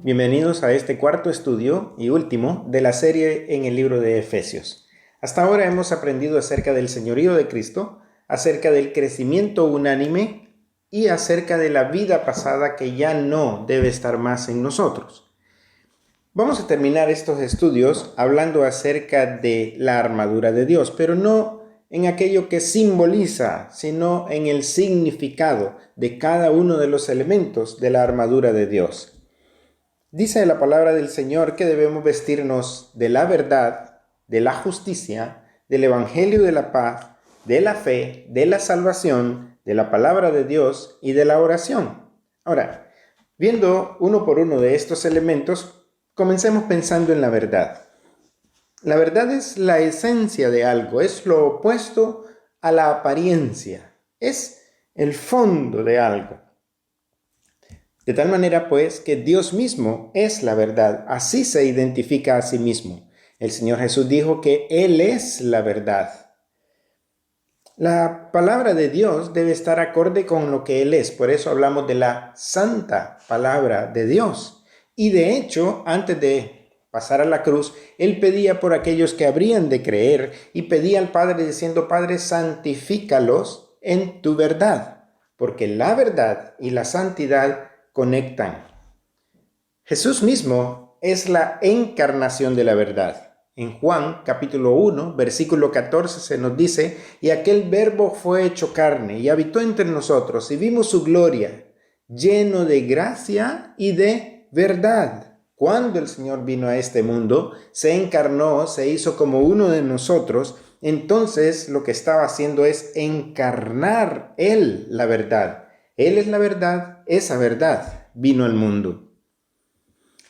Bienvenidos a este cuarto estudio y último de la serie en el libro de Efesios. Hasta ahora hemos aprendido acerca del señorío de Cristo, acerca del crecimiento unánime y acerca de la vida pasada que ya no debe estar más en nosotros. Vamos a terminar estos estudios hablando acerca de la armadura de Dios, pero no en aquello que simboliza, sino en el significado de cada uno de los elementos de la armadura de Dios. Dice la palabra del Señor que debemos vestirnos de la verdad, de la justicia, del evangelio de la paz, de la fe, de la salvación, de la palabra de Dios y de la oración. Ahora, viendo uno por uno de estos elementos, comencemos pensando en la verdad. La verdad es la esencia de algo, es lo opuesto a la apariencia, es el fondo de algo. De tal manera, pues, que Dios mismo es la verdad. Así se identifica a sí mismo. El Señor Jesús dijo que Él es la verdad. La palabra de Dios debe estar acorde con lo que Él es. Por eso hablamos de la santa palabra de Dios. Y de hecho, antes de pasar a la cruz, Él pedía por aquellos que habrían de creer y pedía al Padre diciendo: Padre, santifícalos en tu verdad, porque la verdad y la santidad conectan. Jesús mismo es la encarnación de la verdad. En Juan capítulo 1, versículo 14 se nos dice: y aquel verbo fue hecho carne y habitó entre nosotros y vimos su gloria, lleno de gracia y de verdad. Cuando el Señor vino a este mundo, se encarnó, se hizo como uno de nosotros. Entonces lo que estaba haciendo es encarnar Él la verdad. Él es la verdad, esa verdad vino al mundo.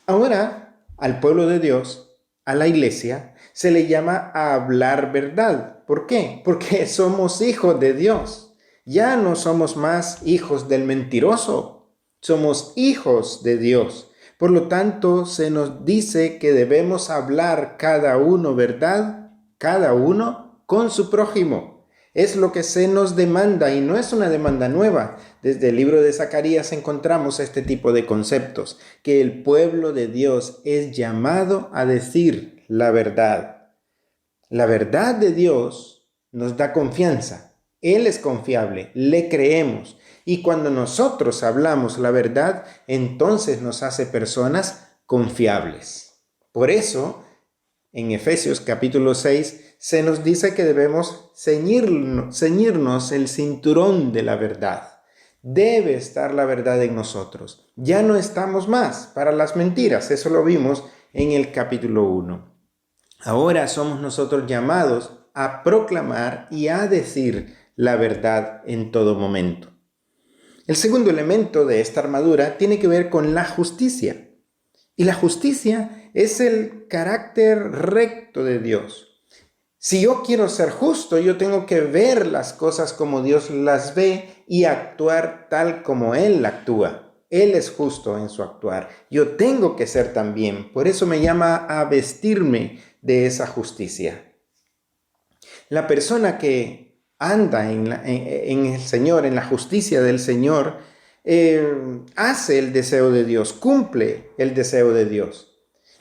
Ahora, al pueblo de Dios, a la iglesia, se le llama a hablar verdad. ¿Por qué? Porque somos hijos de Dios. Ya no somos más hijos del mentiroso, somos hijos de Dios. Por lo tanto, se nos dice que debemos hablar cada uno verdad, cada uno con su prójimo. Es lo que se nos demanda y no es una demanda nueva. Desde el libro de Zacarías encontramos este tipo de conceptos, que el pueblo de Dios es llamado a decir la verdad. La verdad de Dios nos da confianza. Él es confiable, le creemos. Y cuando nosotros hablamos la verdad, entonces nos hace personas confiables. Por eso, en Efesios capítulo 6, se nos dice que debemos ceñirnos el cinturón de la verdad. Debe estar la verdad en nosotros. Ya no estamos más para las mentiras. Eso lo vimos en el capítulo 1. Ahora somos nosotros llamados a proclamar y a decir la verdad en todo momento. El segundo elemento de esta armadura tiene que ver con la justicia. Y la justicia es el carácter recto de Dios. Si yo quiero ser justo, yo tengo que ver las cosas como Dios las ve y actuar tal como Él actúa. Él es justo en su actuar. Yo tengo que ser también. Por eso me llama a vestirme de esa justicia. La persona que anda en el Señor, en la justicia del Señor, hace el deseo de Dios, cumple el deseo de Dios.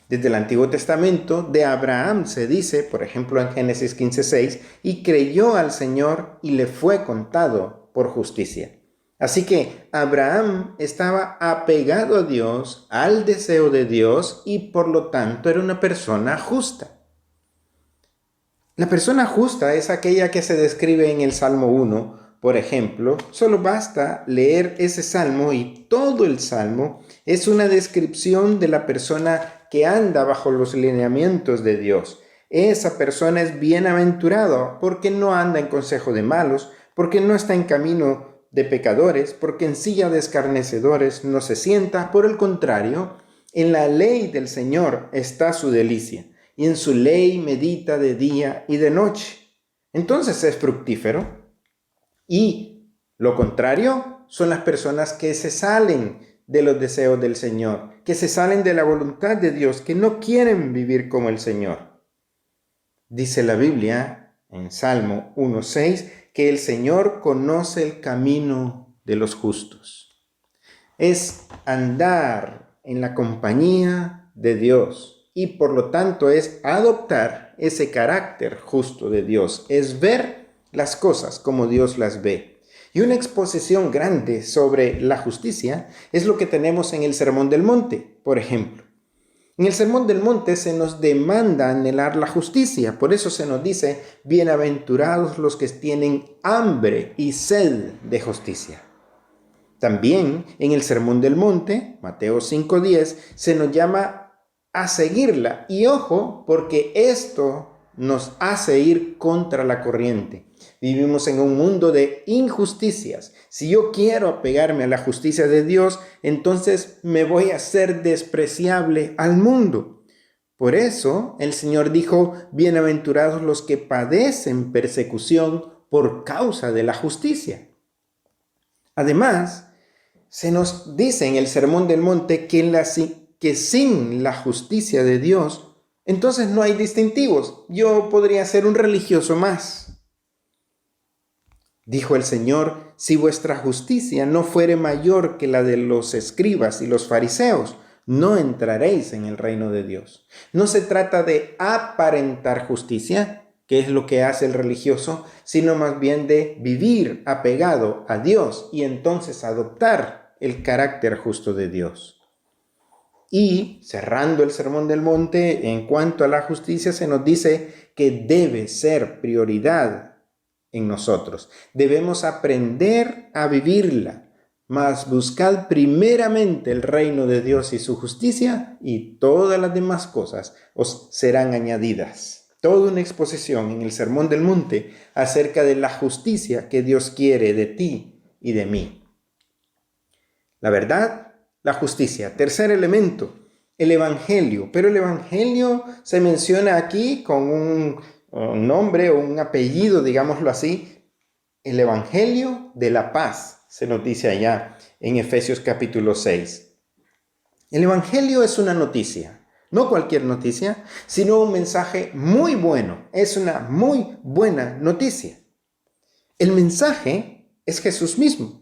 Desde el Antiguo Testamento de Abraham se dice, por ejemplo en Génesis 15:6, y creyó al Señor y le fue contado por justicia. Así que Abraham estaba apegado a Dios, al deseo de Dios, y por lo tanto era una persona justa. La persona justa es aquella que se describe en el Salmo 1, por ejemplo. Solo basta leer ese salmo y todo el salmo es una descripción de la persona que anda bajo los lineamientos de Dios. Esa persona es bienaventurada porque no anda en consejo de malos, porque no está en camino de pecadores, porque en silla de escarnecedores no se sienta. Por el contrario, en la ley del Señor está su delicia, y en su ley medita de día y de noche. Entonces es fructífero. Y lo contrario son las personas que se salen de los deseos del Señor, que se salen de la voluntad de Dios, que no quieren vivir como el Señor. Dice la Biblia en Salmo 1:6 que el Señor conoce el camino de los justos. Es andar en la compañía de Dios y por lo tanto es adoptar ese carácter justo de Dios, es ver las cosas como Dios las ve. Y una exposición grande sobre la justicia es lo que tenemos en el Sermón del Monte, por ejemplo. En el Sermón del Monte se nos demanda anhelar la justicia, por eso se nos dice, bienaventurados los que tienen hambre y sed de justicia. También en el Sermón del Monte, Mateo 5:10, se nos llama a seguirla. Y ojo, porque esto nos hace ir contra la corriente. Vivimos en un mundo de injusticias. Si yo quiero apegarme a la justicia de Dios, entonces me voy a hacer despreciable al mundo. Por eso el Señor dijo, bienaventurados los que padecen persecución por causa de la justicia. Además, se nos dice en el Sermón del Monte que sin la justicia de Dios, entonces no hay distintivos. Yo podría ser un religioso más. Dijo el Señor, si vuestra justicia no fuere mayor que la de los escribas y los fariseos, no entraréis en el reino de Dios. No se trata de aparentar justicia, que es lo que hace el religioso, sino más bien de vivir apegado a Dios y entonces adoptar el carácter justo de Dios. Y cerrando el Sermón del Monte, en cuanto a la justicia, se nos dice que debe ser prioridad en nosotros. Debemos aprender a vivirla, mas buscad primeramente el reino de Dios y su justicia, y todas las demás cosas os serán añadidas. Toda una exposición en el Sermón del Monte acerca de la justicia que Dios quiere de ti y de mí. La verdad, la justicia. Tercer elemento, el Evangelio. Pero el Evangelio se menciona aquí con un nombre o un apellido, digámoslo así, el Evangelio de la paz, se nos dice allá en Efesios capítulo 6. El Evangelio es una noticia, no cualquier noticia, sino un mensaje muy bueno, es una muy buena noticia. El mensaje es Jesús mismo.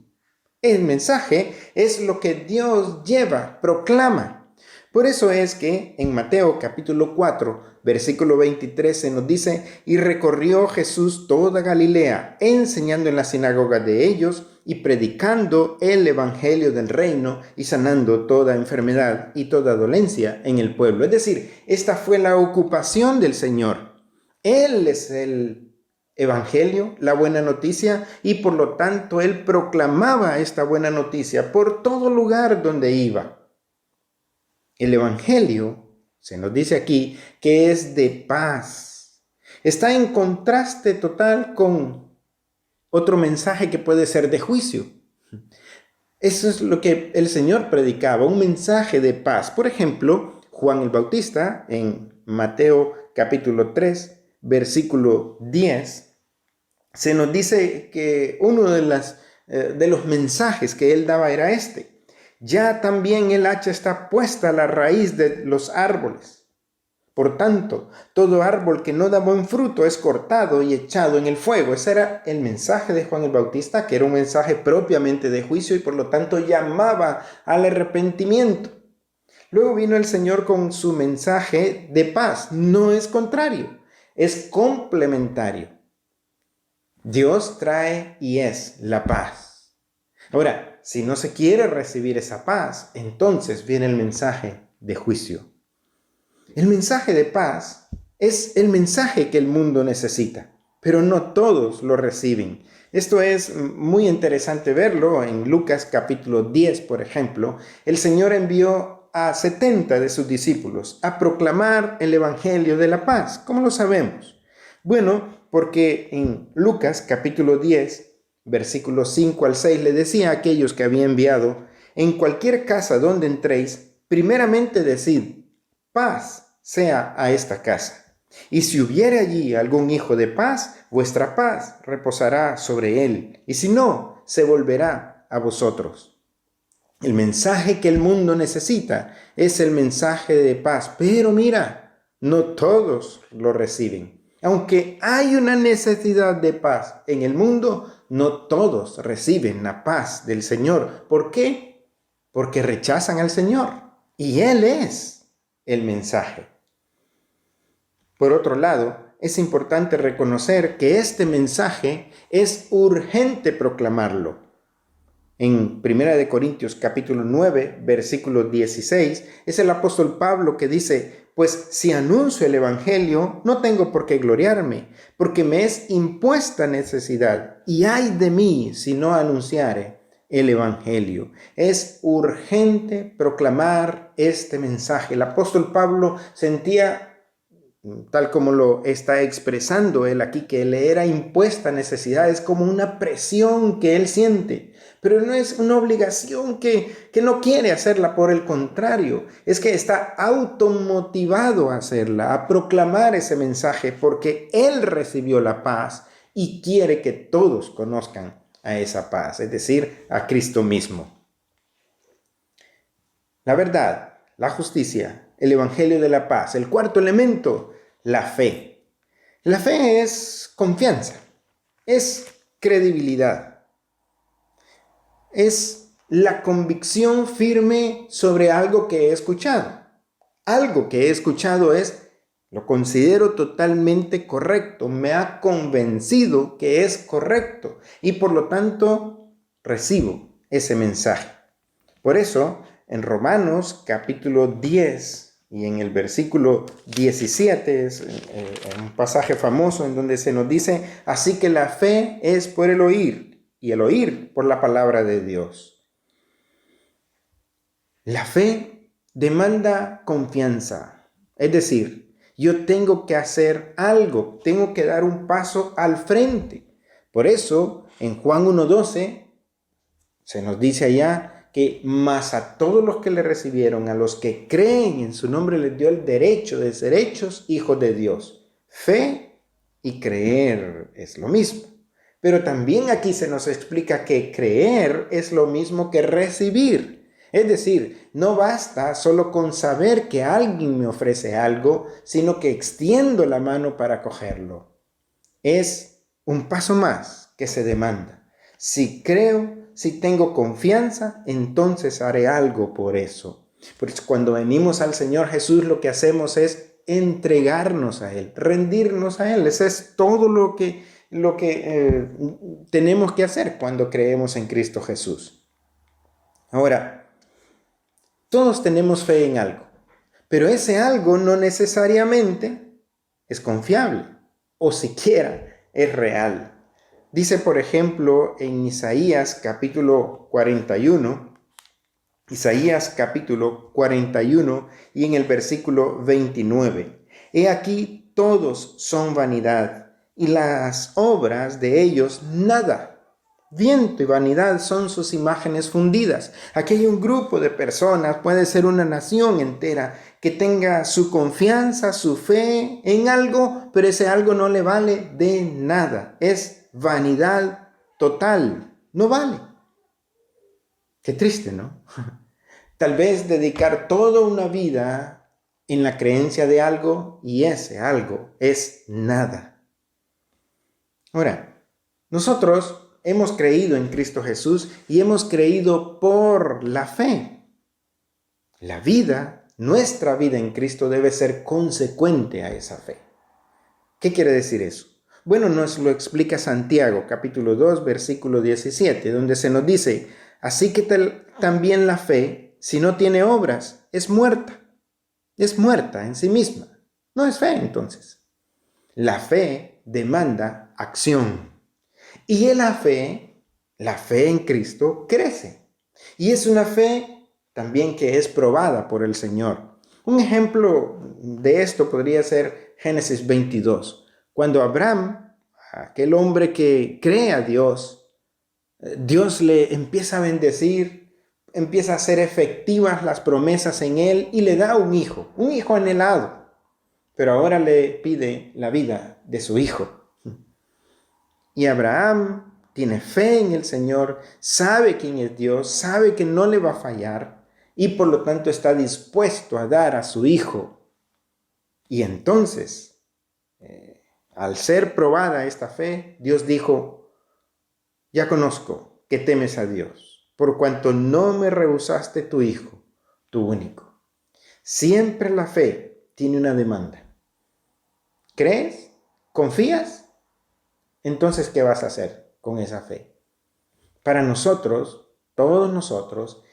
El mensaje es lo que Dios lleva, proclama. Por eso es que en Mateo capítulo 4, versículo 23 se nos dice, y recorrió Jesús toda Galilea, enseñando en las sinagogas de ellos y predicando el evangelio del reino y sanando toda enfermedad y toda dolencia en el pueblo. Es decir, esta fue la ocupación del Señor. Él es el evangelio, la buena noticia, y por lo tanto Él proclamaba esta buena noticia por todo lugar donde iba. El Evangelio, se nos dice aquí, que es de paz. Está en contraste total con otro mensaje que puede ser de juicio. Eso es lo que el Señor predicaba, un mensaje de paz. Por ejemplo, Juan el Bautista, en Mateo capítulo 3, versículo 10, se nos dice que uno de los mensajes que él daba era este. Ya también el hacha está puesta a la raíz de los árboles. Por tanto, todo árbol que no da buen fruto es cortado y echado en el fuego. Ese era el mensaje de Juan el Bautista, que era un mensaje propiamente de juicio y por lo tanto llamaba al arrepentimiento. Luego vino el Señor con su mensaje de paz. No es contrario, es complementario. Dios trae y es la paz. Ahora, si no se quiere recibir esa paz, entonces viene el mensaje de juicio. El mensaje de paz es el mensaje que el mundo necesita, pero no todos lo reciben. Esto es muy interesante verlo en Lucas capítulo 10, por ejemplo. El Señor envió a 70 de sus discípulos a proclamar el evangelio de la paz. ¿Cómo lo sabemos? Bueno, porque en Lucas capítulo 10, versículos 5 al 6, le decía a aquellos que había enviado, en cualquier casa donde entréis, primeramente decid, paz sea a esta casa. Y si hubiere allí algún hijo de paz, vuestra paz reposará sobre él, y si no, se volverá a vosotros. El mensaje que el mundo necesita es el mensaje de paz, pero mira, no todos lo reciben. Aunque hay una necesidad de paz en el mundo, no todos reciben la paz del Señor. ¿Por qué? Porque rechazan al Señor. y Él es el mensaje. Por otro lado, es importante reconocer que este mensaje es urgente proclamarlo. En 1 Corintios capítulo 9, versículo 16, es el apóstol Pablo que dice: pues si anuncio el evangelio, no tengo por qué gloriarme, porque me es impuesta necesidad, y ay de mí si no anunciare el evangelio. Es urgente proclamar este mensaje. El apóstol Pablo sentía, tal como lo está expresando él aquí, que le era impuesta necesidad, es como una presión que él siente, pero no es una obligación que no quiere hacerla, por el contrario, es que está automotivado a hacerla, a proclamar ese mensaje, porque él recibió la paz y quiere que todos conozcan a esa paz, es decir, a Cristo mismo. La verdad, la justicia, el evangelio de la paz. El cuarto elemento, la fe. La fe es confianza, es credibilidad, es la convicción firme sobre algo que he escuchado. Algo que he escuchado lo considero totalmente correcto, me ha convencido que es correcto y por lo tanto recibo ese mensaje. Por eso, en Romanos capítulo 10 y en el versículo 17, es un pasaje famoso en donde se nos dice: así que la fe es por el oír, y el oír por la palabra de Dios. La fe demanda confianza, es decir, yo tengo que hacer algo, tengo que dar un paso al frente. Por eso, en Juan 1:12, se nos dice allá que más a todos los que le recibieron, a los que creen en su nombre, les dio el derecho de ser hechos hijos de Dios. Fe y creer es lo mismo. Pero también aquí se nos explica que creer es lo mismo que recibir. Es decir, no basta solo con saber que alguien me ofrece algo, sino que extiendo la mano para cogerlo. Es un paso más que se demanda. Si creo, si tengo confianza, entonces haré algo por eso. Por eso cuando venimos al Señor Jesús, lo que hacemos es entregarnos a Él, rendirnos a Él. Eso es todo lo que tenemos que hacer cuando creemos en Cristo Jesús. Ahora, todos tenemos fe en algo, pero ese algo no necesariamente es confiable o siquiera es real. Dice, por ejemplo, en Isaías capítulo 41, Isaías capítulo 41 y en el versículo 29. He aquí todos son vanidad y las obras de ellos nada. Viento y vanidad son sus imágenes fundidas. Aquí hay un grupo de personas, puede ser una nación entera, que tenga su confianza, su fe en algo, pero ese algo no le vale de nada. Es vanidad total. No vale. Qué triste, ¿no? Tal vez dedicar toda una vida en la creencia de algo y ese algo es nada. Ahora, nosotros hemos creído en Cristo Jesús y hemos creído por la fe. La vida, nuestra vida en Cristo debe ser consecuente a esa fe. ¿Qué quiere decir eso? Bueno, nos lo explica Santiago, capítulo 2, versículo 17, donde se nos dice: así que también la fe, si no tiene obras, es muerta en sí misma. No es fe entonces. La fe demanda acción. Y la fe en Cristo crece. Y es una fe también que es probada por el Señor. Un ejemplo de esto podría ser Génesis 22. Cuando Abraham, aquel hombre que cree a Dios, Dios le empieza a bendecir, empieza a hacer efectivas las promesas en él y le da un hijo anhelado. Pero ahora le pide la vida de su hijo. Y Abraham tiene fe en el Señor, sabe quién es Dios, sabe que no le va a fallar y por lo tanto está dispuesto a dar a su hijo. Y entonces, al ser probada esta fe, Dios dijo: ya conozco que temes a Dios, por cuanto no me rehusaste tu hijo, tu único. Siempre la fe tiene una demanda. ¿Crees? ¿Confías? Entonces, ¿qué vas a hacer con esa fe? Para nosotros, todos nosotros,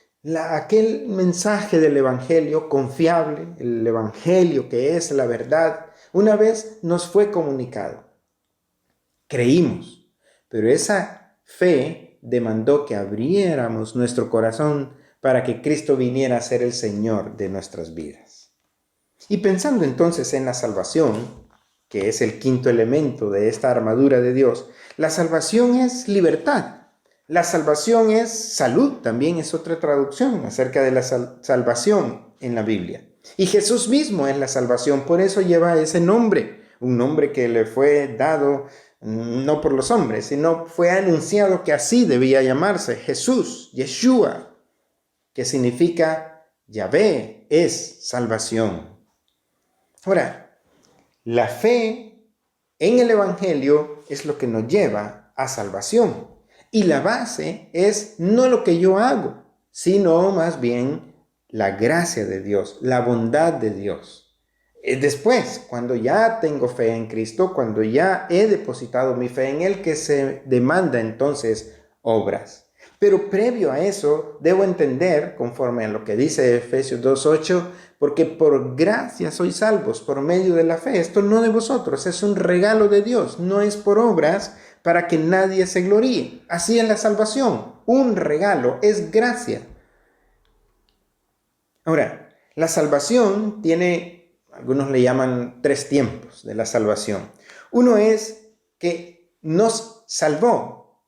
aquel mensaje del Evangelio confiable, el Evangelio que es la verdad, una vez nos fue comunicado. Creímos, pero esa fe demandó que abriéramos nuestro corazón para que Cristo viniera a ser el Señor de nuestras vidas. Y pensando entonces en la salvación, que es el quinto elemento de esta armadura de Dios, la salvación es libertad. La salvación es salud, también es otra traducción acerca de la salvación en la Biblia. Y Jesús mismo es la salvación, por eso lleva ese nombre, un nombre que le fue dado no por los hombres, sino fue anunciado que así debía llamarse, Jesús, Yeshua, que significa Yahvé es salvación. Ahora, la fe en el Evangelio es lo que nos lleva a salvación. Y la base es no lo que yo hago, sino más bien la gracia de Dios, la bondad de Dios. Después, cuando ya tengo fe en Cristo, cuando ya he depositado mi fe en Él, que se demanda entonces obras. Pero previo a eso, debo entender, conforme a lo que dice Efesios 2:8, porque por gracia sois salvos por medio de la fe. Esto no de vosotros, es un regalo de Dios, no es por obras, para que nadie se gloríe. Así es la salvación, un regalo, es gracia. Ahora, la salvación tiene, algunos le llaman 3 tiempos de la salvación. Uno es que nos salvó.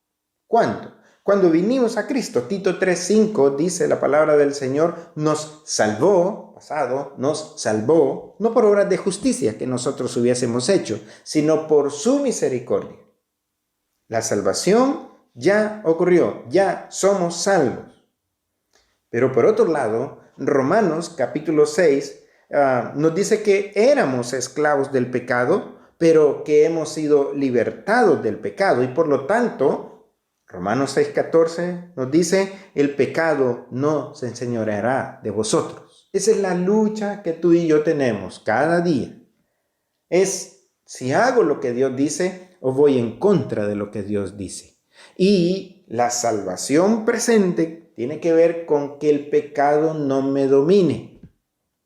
¿Cuándo? Cuando vinimos a Cristo. Tito 3:5 dice la palabra del Señor, nos salvó, pasado, nos salvó, no por obras de justicia que nosotros hubiésemos hecho, sino por su misericordia. La salvación ya ocurrió, ya somos salvos. Pero por otro lado, Romanos capítulo 6 nos dice que éramos esclavos del pecado, pero que hemos sido libertados del pecado. Y por lo tanto, Romanos 6:14 nos dice, el pecado no se enseñoreará de vosotros. Esa es la lucha que tú y yo tenemos cada día. Es si hago lo que Dios dice o voy en contra de lo que Dios dice. Y la salvación presente tiene que ver con que el pecado no me domine.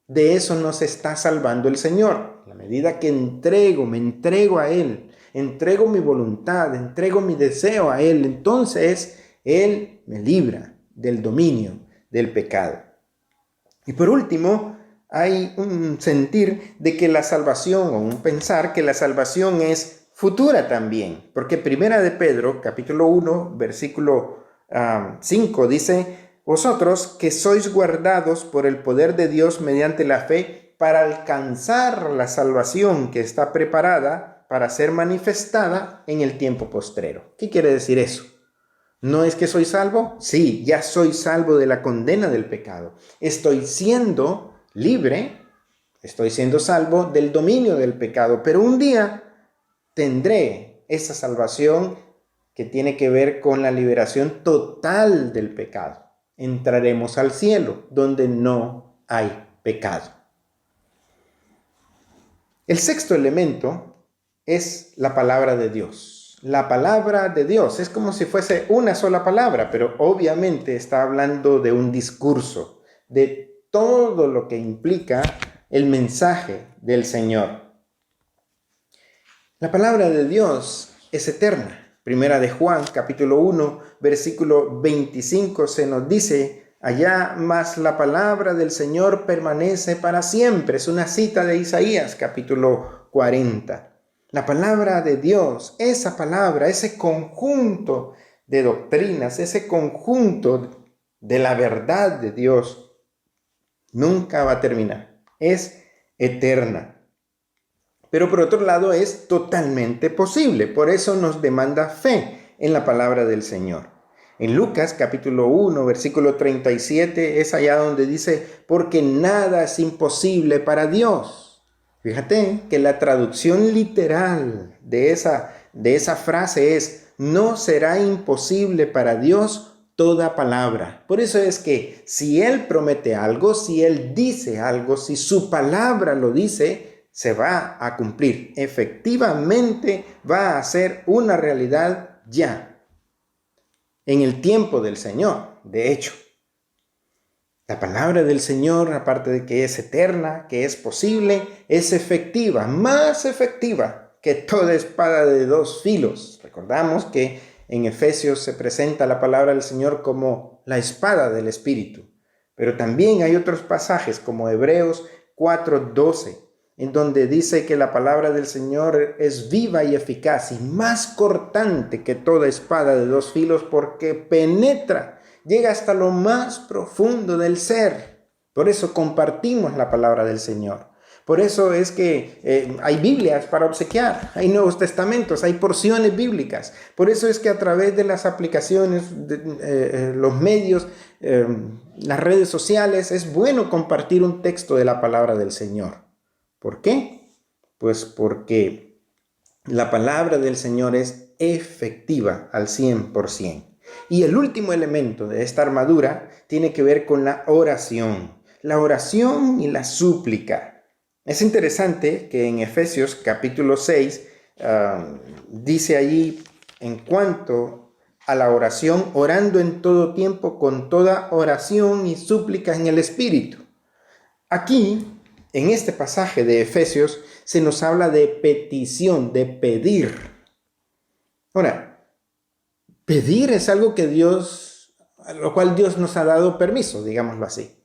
De eso nos está salvando el Señor. A la medida que me entrego a Él, entrego mi voluntad, entrego mi deseo a Él, entonces Él me libra del dominio del pecado. Y por último, hay un sentir de que la salvación, o un pensar que la salvación es futura también, porque Primera de Pedro, capítulo 1, versículo 5, dice, vosotros que sois guardados por el poder de Dios mediante la fe para alcanzar la salvación que está preparada para ser manifestada en el tiempo postrero. ¿Qué quiere decir eso? ¿No es que soy salvo? Sí, ya soy salvo de la condena del pecado. Estoy siendo libre, estoy siendo salvo del dominio del pecado, pero un día tendré esa salvación que tiene que ver con la liberación total del pecado. Entraremos al cielo, donde no hay pecado. El sexto elemento es la palabra de Dios. La palabra de Dios es como si fuese una sola palabra, pero obviamente está hablando de un discurso, de todo lo que implica el mensaje del Señor. La palabra de Dios es eterna. Primera de Juan, capítulo 1, versículo 25, se nos dice allá, mas la palabra del Señor permanece para siempre. Es una cita de Isaías, capítulo 40. La palabra de Dios, esa palabra, ese conjunto de doctrinas, ese conjunto de la verdad de Dios, nunca va a terminar. Es eterna. Pero por otro lado es totalmente posible. Por eso nos demanda fe en la palabra del Señor. En Lucas capítulo 1, versículo 37, es allá donde dice, porque nada es imposible para Dios. Fíjate que la traducción literal de esa frase es, no será imposible para Dios toda palabra. Por eso es que si Él promete algo, si Él dice algo, si su palabra lo dice, se va a cumplir. Efectivamente va a ser una realidad ya, en el tiempo del Señor. De hecho, la palabra del Señor, aparte de que es eterna, que es posible, es efectiva, más efectiva que toda espada de dos filos. Recordamos que en Efesios se presenta la palabra del Señor como la espada del Espíritu. Pero también hay otros pasajes como Hebreos 4:12, en donde dice que la palabra del Señor es viva y eficaz y más cortante que toda espada de dos filos porque penetra, llega hasta lo más profundo del ser. Por eso compartimos la palabra del Señor. Por eso es que hay Biblias para obsequiar, hay Nuevos Testamentos, hay porciones bíblicas. Por eso es que a través de las aplicaciones, los medios, las redes sociales, es bueno compartir un texto de la palabra del Señor. ¿Por qué? Pues porque la palabra del Señor es efectiva al 100%. Y el último elemento de esta armadura tiene que ver con la oración y la súplica. Es interesante que en Efesios capítulo 6 dice allí en cuanto a la oración, orando en todo tiempo con toda oración y súplica en el Espíritu. Aquí, en este pasaje de Efesios, se nos habla de petición, de pedir. Ahora, pedir es algo que a lo cual Dios nos ha dado permiso, digámoslo así.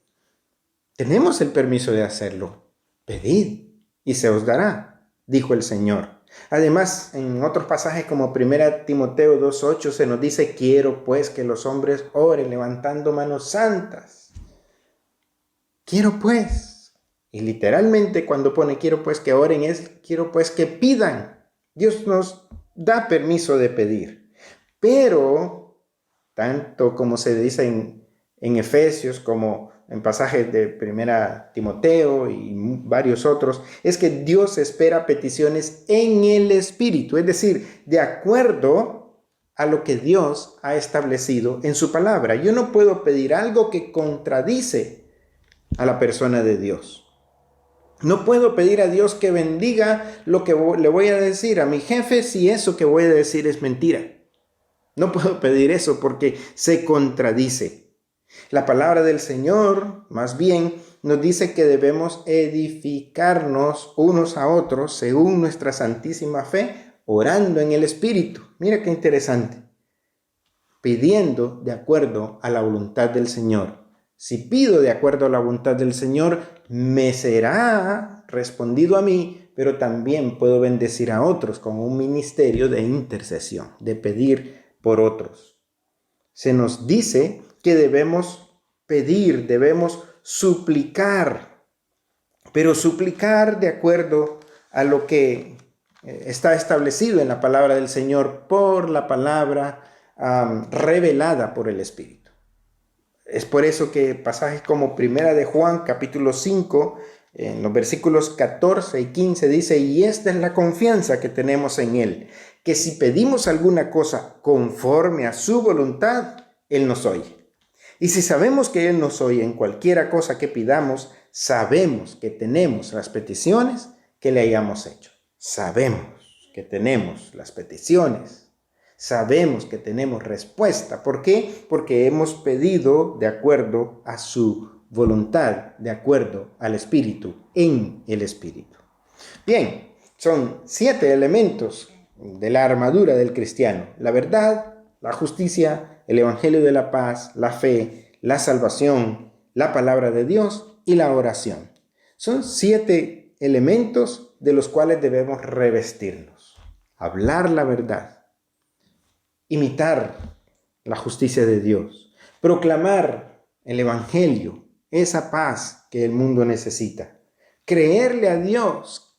Tenemos el permiso de hacerlo. Pedid y se os dará, dijo el Señor. Además, en otros pasajes como 1 Timoteo 2:8 se nos dice, quiero pues que los hombres oren levantando manos santas. Quiero pues. Y literalmente cuando pone quiero pues que oren es quiero pues que pidan. Dios nos da permiso de pedir. Pero, tanto como se dice en Efesios como en pasajes de 1 Timoteo y varios otros, es que Dios espera peticiones en el Espíritu, es decir, de acuerdo a lo que Dios ha establecido en su palabra. Yo no puedo pedir algo que contradice a la persona de Dios. No puedo pedir a Dios que bendiga lo que le voy a decir a mi jefe si eso que voy a decir es mentira. No puedo pedir eso porque se contradice. La palabra del Señor, más bien, nos dice que debemos edificarnos unos a otros según nuestra santísima fe, orando en el Espíritu. Mira qué interesante. Pidiendo de acuerdo a la voluntad del Señor. Si pido de acuerdo a la voluntad del Señor, me será respondido a mí, pero también puedo bendecir a otros con un ministerio de intercesión, de pedir por otros. Se nos dice que debemos pedir, debemos suplicar, pero suplicar de acuerdo a lo que está establecido en la palabra del Señor por la palabra revelada por el Espíritu. Es por eso que pasajes como 1 de Juan capítulo 5, en los versículos 14 y 15 dice, y esta es la confianza que tenemos en Él, que si pedimos alguna cosa conforme a su voluntad, Él nos oye. Y si sabemos que Él nos oye en cualquiera cosa que pidamos, sabemos que tenemos las peticiones que le hayamos hecho. Sabemos que tenemos las peticiones. Sabemos que tenemos respuesta. ¿Por qué? Porque hemos pedido de acuerdo a su voluntad, de acuerdo al Espíritu, en el Espíritu. Bien, son 7 elementos de la armadura del cristiano: la verdad, la justicia, el evangelio de la paz, la fe, la salvación, la palabra de Dios y la oración. Son 7 elementos de los cuales debemos revestirnos. Hablar la verdad, imitar la justicia de Dios, proclamar el evangelio, esa paz que el mundo necesita, creerle a Dios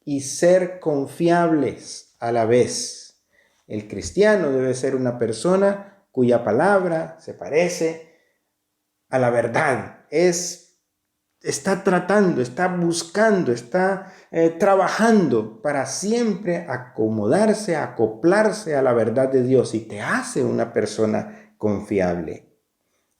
y ser confiables a la vez. El cristiano debe ser una persona cuya palabra se parece a la verdad. Está tratando, está buscando, está trabajando para siempre acomodarse, acoplarse a la verdad de Dios, y te hace una persona confiable.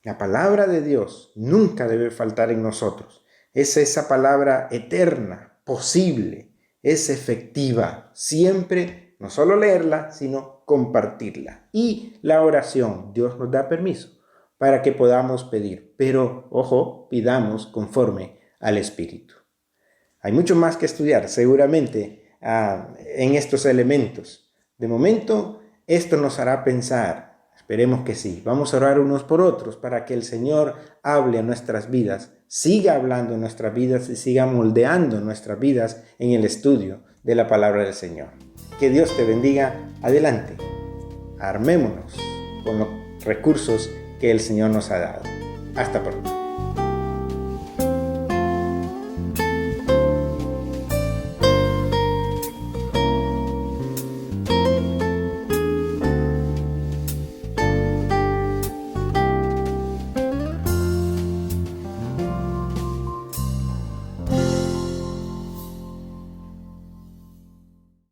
La palabra de Dios nunca debe faltar en nosotros. Es esa palabra eterna, posible, es efectiva. Siempre, no solo leerla, sino compartirla. Y la oración, Dios nos da permiso para que podamos pedir. Pero, ojo, pidamos conforme al Espíritu. Hay mucho más que estudiar, seguramente, en estos elementos. De momento, esto nos hará pensar. Esperemos que sí. Vamos a orar unos por otros para que el Señor hable a nuestras vidas, siga hablando en nuestras vidas y siga moldeando nuestras vidas en el estudio de la palabra del Señor. Que Dios te bendiga. Adelante. Armémonos con los recursos que el Señor nos ha dado. Hasta pronto.